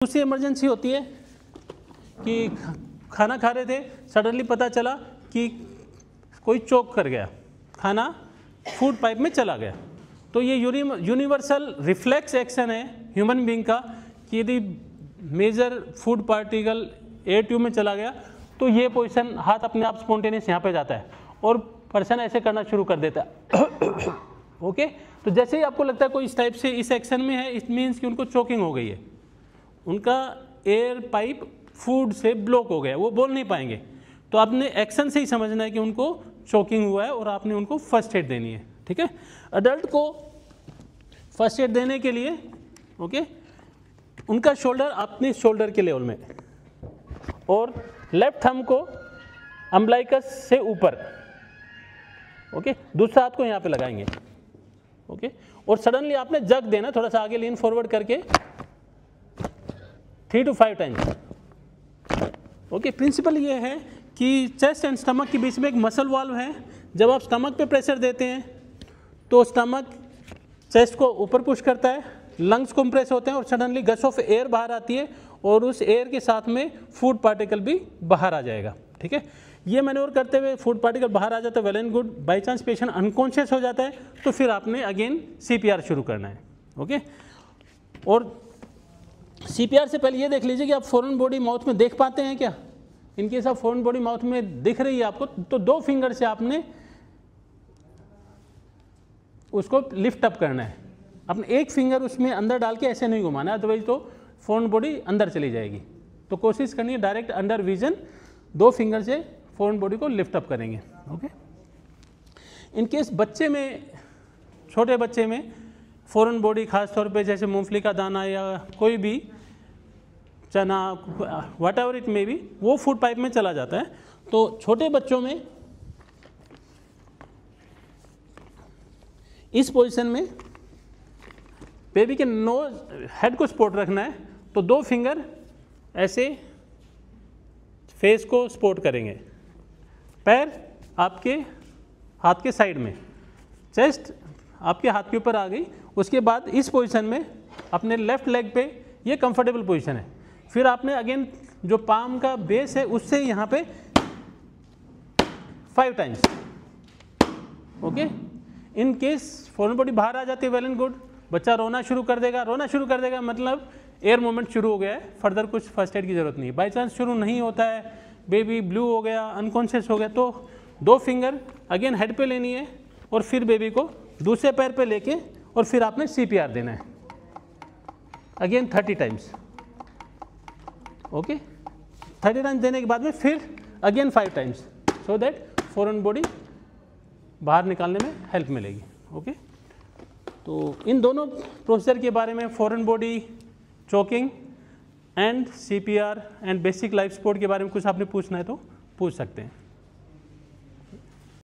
दूसरी इमरजेंसी होती है कि खाना खा रहे थे, सडनली पता चला कि कोई चोक कर गया, खाना फूड पाइप में चला गया। तो ये यूनिवर्सल रिफ्लेक्स एक्शन है ह्यूमन बीइंग का कि यदि major food particle air tube में चला गया तो ये पोजीशन हाथ अपने आप स्पॉन्टेनियस यहाँ पे जाता है और पर्सन ऐसे करना शुरू कर देता है। ओके, तो जैसे ही आपको लगता है कोई इस टाइप से इस एक्शन में है, इट मीन्स कि उनको चोकिंग हो गई है, उनका एयर पाइप फूड से ब्लॉक हो गया, वो बोल नहीं पाएंगे। तो आपने एक्शन से ही समझना है कि उनको चोकिंग हुआ है और आपने उनको फर्स्ट एड देनी है। ठीक है, अडल्ट को फर्स्ट एड देने के लिए ओके उनका शोल्डर अपने शोल्डर के लेवल में और लेफ्ट थंब को अम्बलाइकस से ऊपर, ओके, दूसरा हाथ को यहाँ पे लगाएंगे। ओके, और सडनली आपने जग देना, थोड़ा सा आगे लीन फॉरवर्ड करके 3 to 5 टाइम्स। ओके, प्रिंसिपल ये है कि चेस्ट एंड स्टमक के बीच में एक मसल वाल्व है। जब आप स्टमक पे प्रेशर देते हैं तो स्टमक चेस्ट को ऊपर पुश करता है, लंग्स कंप्रेस होते हैं और सडनली गश ऑफ एयर बाहर आती है और उस एयर के साथ में फूड पार्टिकल भी बाहर आ जाएगा। ठीक है, ये मैन्योर करते हुए फूड पार्टिकल बाहर आ जाता है, well and good. By chance patient unconscious हो जाता है तो फिर आपने अगेन CPR शुरू करना है। ओके, और CPR से पहले ये देख लीजिए कि आप फॉरेन बॉडी माउथ में देख पाते हैं क्या। इनकेस आप फॉरेन बॉडी माउथ में दिख रही है आपको तो 2 फिंगर से आपने उसको लिफ्ट अप करना है। अपने एक फिंगर उसमें अंदर डाल के ऐसे नहीं घुमाना है, अदरवाइज तो फॉरेन बॉडी अंदर चली जाएगी। तो कोशिश करनी है डायरेक्ट अंडर विजन 2 फिंगर से फॉरेन बॉडी को लिफ्ट अप करेंगे। ओके, इनकेस बच्चे में, छोटे बच्चे में फॉरेन बॉडी खासतौर पे जैसे मूंगफली का दाना या कोई भी चना, what ever it may be, वो फूड पाइप में चला जाता है। तो छोटे बच्चों में इस पोजीशन में बेबी के नोज हेड को सपोर्ट रखना है, तो 2 फिंगर ऐसे फेस को सपोर्ट करेंगे, पैर आपके हाथ के साइड में, चेस्ट आपके हाथ के ऊपर आ गई। उसके बाद इस पोजीशन में अपने लेफ्ट लेग पे, ये कंफर्टेबल पोजीशन है। फिर आपने अगेन जो पाम का बेस है उससे यहाँ पे 5 times. Okay, in case foreign body बाहर आ जाती है, वेल एंड गुड। बच्चा रोना शुरू कर देगा, रोना शुरू कर देगा मतलब एयर मूवमेंट शुरू हो गया है, फर्दर कुछ फर्स्ट एड की जरूरत नहीं है। बाई चांस शुरू नहीं होता है, बेबी ब्लू हो गया, अनकॉन्शियस हो गया, तो 2 फिंगर अगेन हेड पे लेनी है और फिर बेबी को दूसरे पैर पे लेके और फिर आपने CPR देना है अगेन 30 टाइम्स। ओके, 30 टाइम्स देने के बाद में फिर again 5 times, so that foreign body बाहर निकालने में हेल्प मिलेगी। ओके, तो इन दोनों प्रोसीजर के बारे में, foreign body, choking and CPR and basic life support के बारे में कुछ आपने पूछना है तो पूछ सकते हैं।